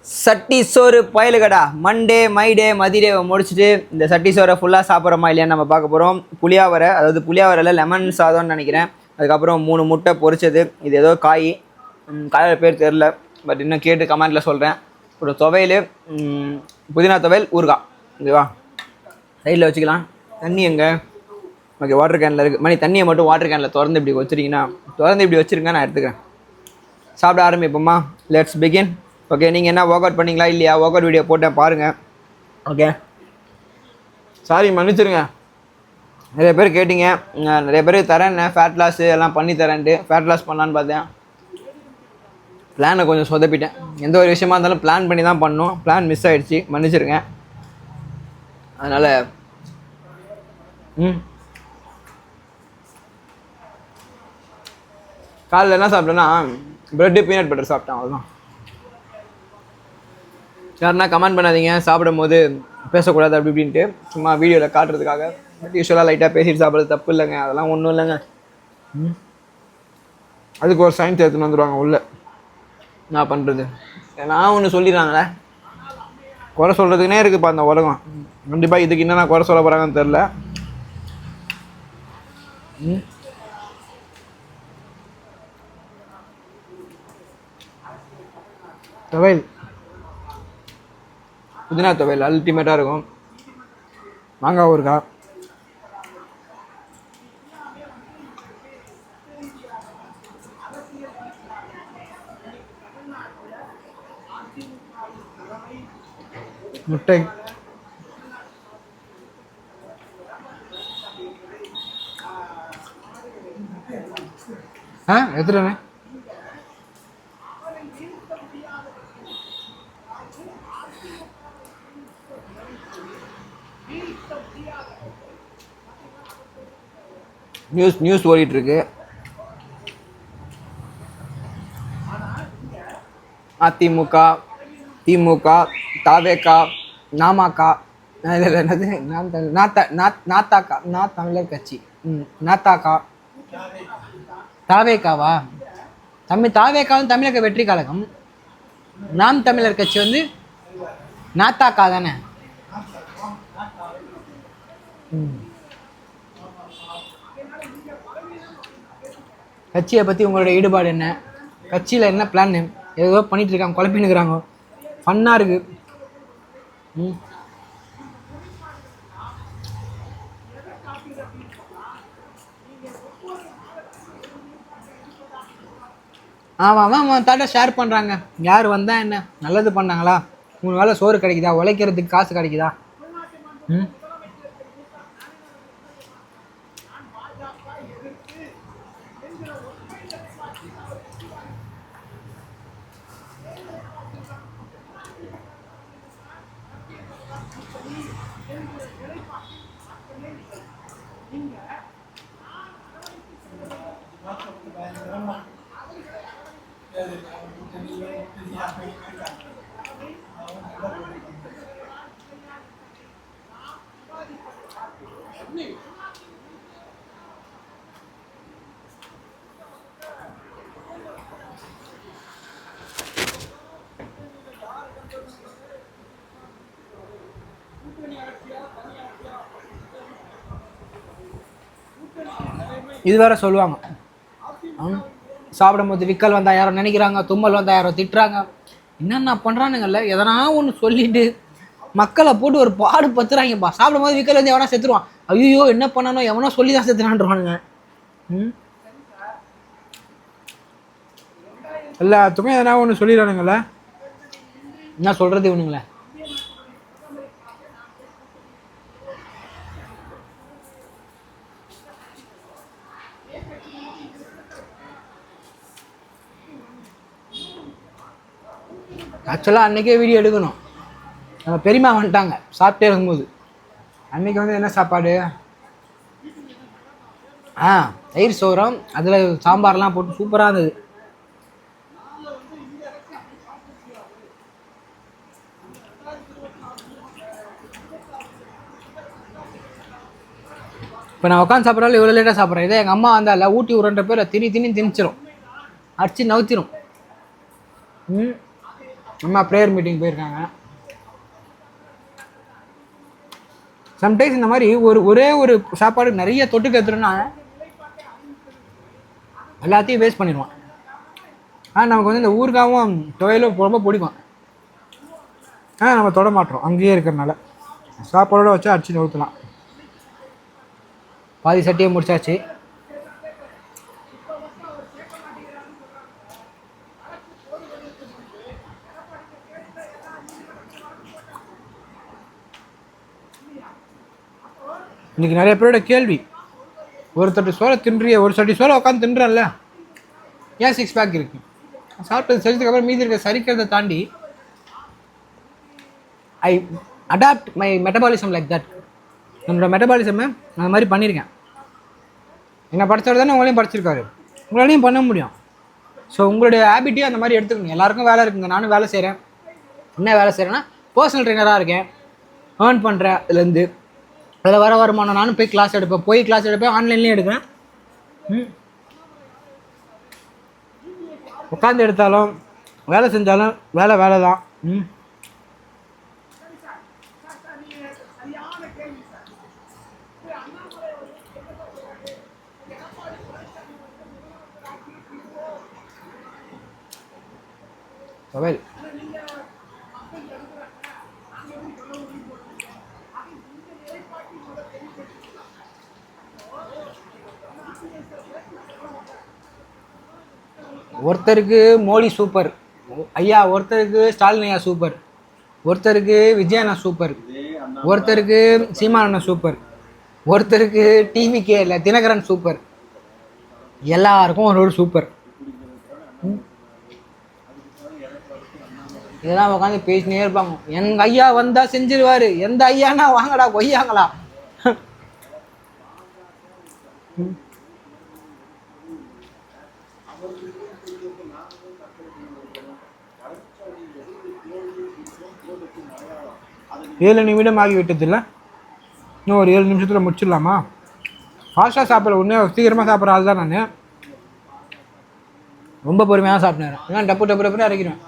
சட்டி சோறு பயலுகடா Monday Mayday மதிடேவை முடிச்சுட்டு இந்த சட்டி சோறை ஃபுல்லாக சாப்பிட்றோமா இல்லையான்னு நம்ம பார்க்க போகிறோம். புளியாவரை, அதாவது புளியாவரையில் லெமன் சாதம்னு நினைக்கிறேன். அதுக்கப்புறம் 3 முட்டை பொரிச்சது. இது ஏதோ காயோட பேர் தெரில, பட் இன்னும் கேட்டு கமெண்ட்டில் சொல்கிறேன். ஒரு துவையல், புதினா துவையல், ஊறுகாய். ஓகேவா, சைடில் வச்சுக்கலாம். தண்ணி எங்கே? ஓகே, வாட்டர் கேனில் இருக்குது. மணி தண்ணியை மட்டும் வாட்டர் கேனில் திறந்து இப்படி வச்சுருங்கன்னா இப்படி வச்சுருங்க, நான் எடுத்துக்கிறேன். சாப்பிட ஆரம்பிப்போம்மா. Let's begin. ஓகே, நீங்கள் என்ன ஒர்க் அவுட் பண்ணிங்களா இல்லையா? ஒர்க் அவுட் வீடியோ போட்டேன் பாருங்கள். ஓகே, சாரி மன்னிச்சிருங்க. நிறைய பேர் கேட்டிங்க, நிறைய பேர் தரேன்னு ஃபேட் லாஸ் எல்லாம் பண்ணி தரேன்ட்டு. ஃபேட் லாஸ் பண்ணலான்னு பார்த்தேன், பிளானை கொஞ்சம் சொதப்பிட்டேன். எந்த ஒரு விஷயமா இருந்தாலும் பிளான் பண்ணி தான் பண்ணணும். பிளான் மிஸ் ஆகிடுச்சு, மன்னிச்சிருங்க. அதனால் காலையில் என்ன சாப்பிட்டேன்னா ப்ரெட்டு பீனட் பட்டர் சாப்பிட்டேன், அவ்வளோதான். யாருன்னா கமெண்ட் பண்ணாதீங்க சாப்பிடும் போது பேசக்கூடாது அப்படி இப்படின்ட்டு, சும்மா வீடியோவில் காட்டுறதுக்காக. பட் யூஸ்வலாக லைட்டாக பேசிட்டு சாப்பிட்றது தப்பு இல்லைங்க, அதெல்லாம் ஒன்றும் இல்லைங்க. அதுக்கு ஒரு சயின்ஸ் எடுத்துன்னு வந்துடுவாங்க உள்ளே. நான் பண்ணுறது நான் ஒன்று சொல்லிடுறாங்களே, குறை சொல்கிறதுக்குனே இருக்குதுப்பா அந்த உலகம். கண்டிப்பாக இதுக்கு என்னென்ன குறை சொல்ல போகிறாங்கன்னு தெரில. துவையல், புதினா துவையல் அல்டிமேட்டாக இருக்கும். மாங்காய் ஊறுகாய், முட்டை, எடுத்துட்டேண்ணே. நியூஸ் ஓடிட்டுருக்கு. அதிமுக, திமுக, தாவேகா, நாமாக்கா, என்னது நாத்தாக்கா, நான் தமிழர் கட்சி, நாத்தாக்கா, தாவேக்காவா, தாவேக்காவும் தமிழக வெற்றி கழகம், நாம் தமிழர் கட்சி வந்து நாத்தாக்கா தானே. கட்சியை பற்றி உங்களோட ஈடுபாடு என்ன? கட்சியில் என்ன பிளான்? ஏதோ பண்ணிட்டு இருக்காங்க, குழப்பின்னு இருக்கிறாங்க, ஃபன்னாக இருக்கு. ஆமாம் தாட்டா ஷேர் பண்ணுறாங்க. யார் வந்தால் என்ன, நல்லது பண்ணாங்களா, 3 வேளை சோறு கிடைக்குதா, உழைக்கிறதுக்கு காசு கிடைக்குதா? இது வேற சொல்லுவாங்க, சாப்பிடும் போது விக்கல் வந்தால் யாரோ நினைக்கிறாங்க, தும்மல் வந்தால் யாரோ திட்டுறாங்க, என்னென்ன பண்ணுறானுங்கல்ல. எதனா ஒன்று சொல்லிட்டு மக்களை போட்டு ஒரு பாடு பத்துறாங்கப்பா. சாப்பிடும் போது விக்கல் வந்து எவனா செத்துருவான், ஐயோ என்ன பண்ணணும், எவனோ சொல்லி தான் செத்துறான்றானுங்க. எல்லாத்துக்கும் எதனா ஒன்று சொல்லிடுறானுங்கள, என்ன சொல்கிறது இவனுங்களே. ஆக்சுவலாக அன்றைக்கே வீடியோ எடுக்கணும், நம்ம பெரியம்மா வந்துட்டாங்க சாப்பிட்டே இருக்கும்போது. அன்றைக்கி வந்து என்ன சாப்பாடு, தயிர் சோறும் அதில் சாம்பார்லாம் போட்டு சூப்பராக இருந்தது. இப்போ நான் உட்காந்து சாப்பிட்றாலும் இவ்வளோ லேட்டாக சாப்பிட்றேன். இதே எங்கள் அம்மா வந்தால ஊட்டி விடுற பேர் திணிச்சிரும், அடிச்சு நவுத்திரும். அம்மா ப்ரேயர் மீட்டிங் போயிருக்காங்க. சம்டைம்ஸ் இந்த மாதிரி ஒரே ஒரு சாப்பாடு நிறைய தொட்டுக்க எடுத்துட்டோம்னா எல்லாத்தையும் வேஸ்ட் பண்ணிடுவான். ஆனால் நமக்கு வந்து இந்த ஊறுகாவும் துவையலும் ரொம்ப பிடிக்கும். ஆனால் நம்ம தொட மாட்டோம் அங்கேயே இருக்கிறனால. சாப்பாடோட வச்சா அடிச்சு ஊற்றலாம். பாதி சட்டியை முடிச்சாச்சு. இன்னைக்கு நிறைய பேரோட கேள்வி, ஒரு தட்டு சோளை தின்றிய, ஒரு சட்டி சோளை உட்காந்து தின்றல, ஏன் 6 பேக் இருக்கு? சாப்பிட்டது செஞ்சதுக்கப்புறம் மீதி இருக்க சரிக்கிறத தாண்டி I adopt my metabolism like that. என்னோட மெட்டபாலிசமை அந்த மாதிரி பண்ணியிருக்கேன். என்னை படித்தவர் தானே உங்களையும் படிச்சிருக்காரு, உங்களாலையும் பண்ண முடியும். ஸோ உங்களுடைய ஹேபிட்டையும் அந்த மாதிரி எடுத்துக்கணும். எல்லாருக்கும் வேலை இருக்குங்க, நானும் வேலை செய்கிறேன். என்ன வேலை செய்கிறேன்னா பர்சனல் ட்ரெயினராக இருக்கேன், ஏர்ன் பண்ணுறேன். அதுலேருந்து அதில் வர வருமானம் நானும் போய் கிளாஸ் எடுப்பேன், ஆன்லைன்லேயும் எடுக்கிறேன். உட்காந்து எடுத்தாலும் வேலை செஞ்சாலும் வேலை தான். துவையல் ஒருத்தருக்கு மோடி சூப்பர் ஐயா, ஒருத்தருக்கு ஸ்டாலின் ஐயா சூப்பர், ஒருத்தருக்கு விஜயண்ணா சூப்பர், ஒருத்தருக்கு சீமானண்ணா சூப்பர், ஒருத்தருக்கு டிவிகே இல்லை தினகரன் சூப்பர். எல்லாருக்கும் ஒரு சூப்பர். இதெல்லாம் உட்காந்து பேசினே இருப்பாங்க. எங்க ஐயா வந்தா செஞ்சிருவாரு, எந்த ஐயானா வாங்கடா கொய்யாங்களா. ஏழு நிமிடம் ஆகிவிட்டது இல்லை, இன்னும் ஒரு 7 நிமிஷத்தில் முடிச்சிடலாமா? ஃபாஸ்ட்டாக சாப்பிட்ற ஒன்று, சீக்கிரமாக சாப்பிட்ற ஆள் தான் நான். ரொம்ப பொறுமையாக சாப்பிட்றேன், ஏன்னா டப்பு டப்பு டப்புன்னு அரைக்கிறேன்.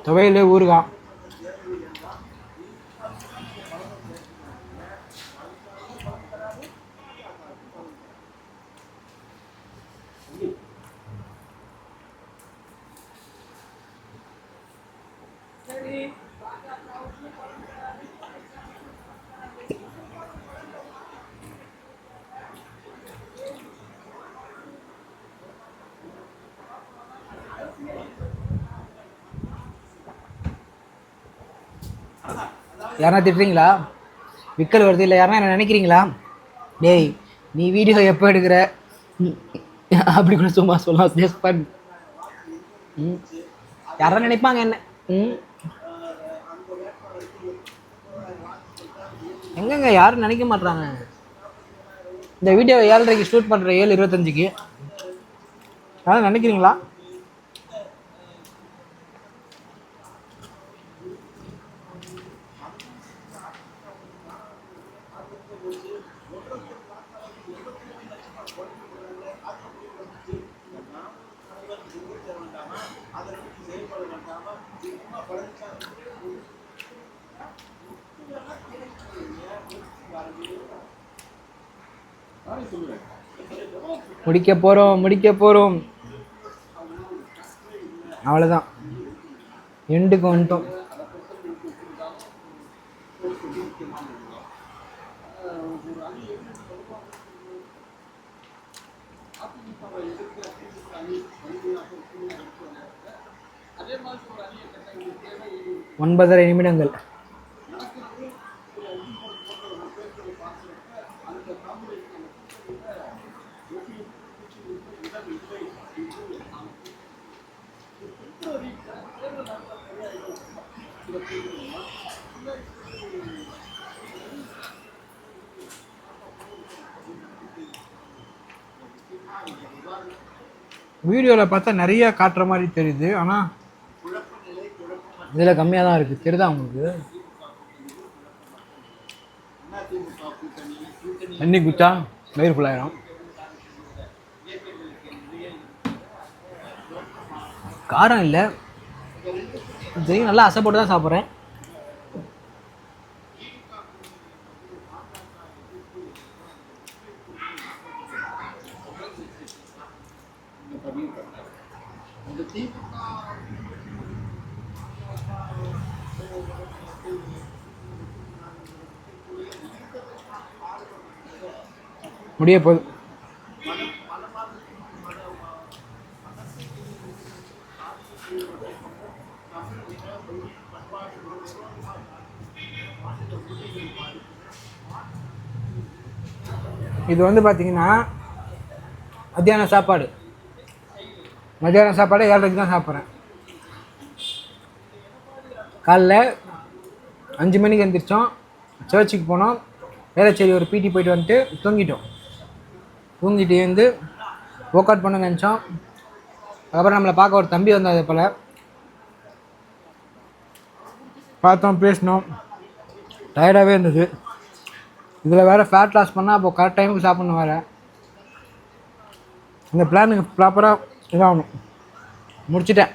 துவையல் ஊறுகாய் யாரா திட்டுறீங்களா? விக்கல் வருது இல்லை யாரா என்ன நினைக்கிறீங்களா? டேய் நீ வீடியோ எப்போ எடுக்கிற அப்படி கூட சும்மா சொல்லலாம், ஜஸ்ட் ஃபன். யாரும் நினைப்பாங்க என்ன. எங்கங்க யாரும் நினைக்க மாட்டாங்க. இந்த வீடியோ 7:30க்கு ஷூட் பண்ணுற 7:25க்கு யாரும் நினைக்கிறீங்களா? முடிக்க போகிறோம். அவ்வளோதான், எண்டுக்கு வந்துட்டோம். ஒன்பதரை நிமிடங்கள். வீடியோவில் பார்த்தா நிறைய காட்டுற மாதிரி தெரியுது, ஆனால் இதில் கம்மியாக தான் இருக்குது. தெரியுதா உங்களுக்கு? தண்ணி குச்சா வயிறு ஃபுல்லாயிரும். காரம் இல்லை, இதையும் நல்லா அசை போட்டு தான் சாப்பிட்றேன். முடிய போகுது. இது வந்து பார்த்தீங்கன்னா மத்தியான சாப்பாடு 7:30 தான் சாப்பிட்றேன். காலைல 5 மணிக்கு எழுந்திரிச்சோம், சர்ச்சுக்கு போனோம், வேளச்சேரி ஒரு பிடி போயிட்டு வந்துட்டு தூங்கிட்டு வந்து ஒர்க் அவுட் பண்ண நினச்சோம். அதுக்கப்புறம் நம்மளை பார்க்க ஒரு தம்பி வந்தார். அதே போல் பார்த்தோம், பேசினோம், டயர்டாகவே இருந்தது. இதில் வேறு ஃபேட் லாஸ் பண்ணால் அப்போது கரெக்ட் டைமுக்கு சாப்பிட்ணும் வேறு. இந்த பிளானுக்கு ப்ராப்பராக இதாகணும். முடிச்சிட்டேன்.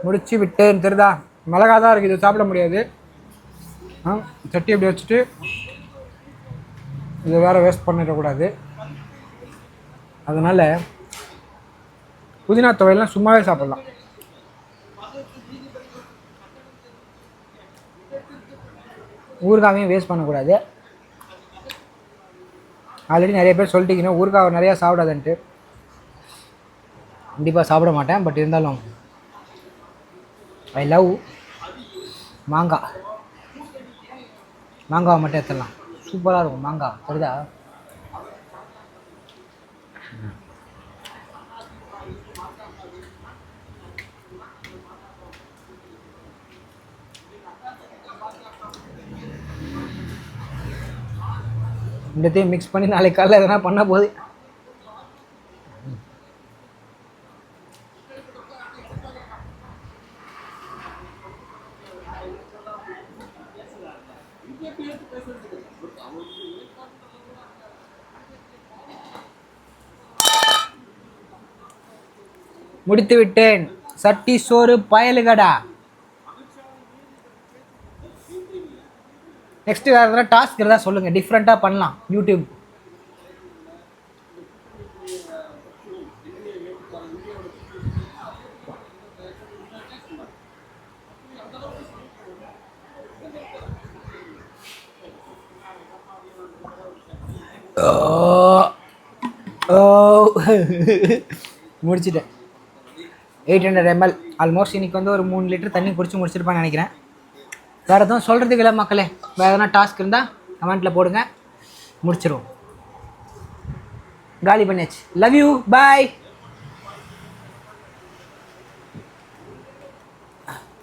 முடிச்சு விட்டேன். தெரியுதா? மிளகா தான் இருக்குது, இது சாப்பிட முடியாது. சட்டி அப்படி வச்சுட்டு இதை வேறு வேஸ்ட் பண்ணிடக்கூடாது. அதனால் புதினா துவையெல்லாம் சும்மாவே சாப்பிட்லாம். ஊறுகாவையும் வேஸ்ட் பண்ணக்கூடாது. ஆல்ரெடி நிறைய பேர் சொல்லிட்டீங்கன்னா ஊறுகாவை நிறையா சாப்பிடாதுன்ட்டு. கண்டிப்பாக சாப்பிட மாட்டேன், பட் இருந்தாலும் ஐ லவ் மாங்காவை மட்டும் எடுத்துடலாம். சூப்பராக இருக்கும் மாங்காய். சரிதா? ரெண்டுத்தையும் மிக்ஸ் பண்ணி நாளைக்கு காலையில் எதனா பண்ண போகுது. முடித்து விட்டேன். சட்டி சோறு பயலுகடா. நெக்ஸ்ட் வேறு எதனா டாஸ்க் இருந்தால் சொல்லுங்கள், டிஃப்ரெண்ட்டாக பண்ணலாம் யூடியூப். முடிச்சிட்டேன். 800 ml ஆல்மோஸ்ட். இன்றைக்கி வந்து ஒரு 3 லிட்டர் தண்ணி குடிச்சு முடிச்சிருப்பான்னு நினைக்கிறேன். வேறு எதுவும் சொல்கிறதுக்கு இல்லை மக்களே. வேறு எதனா டாஸ்க் இருந்தால் கமெண்ட்டில் போடுங்க, முடிச்சிருவோம். காலி பண்ணியாச்சு. Love you, bye.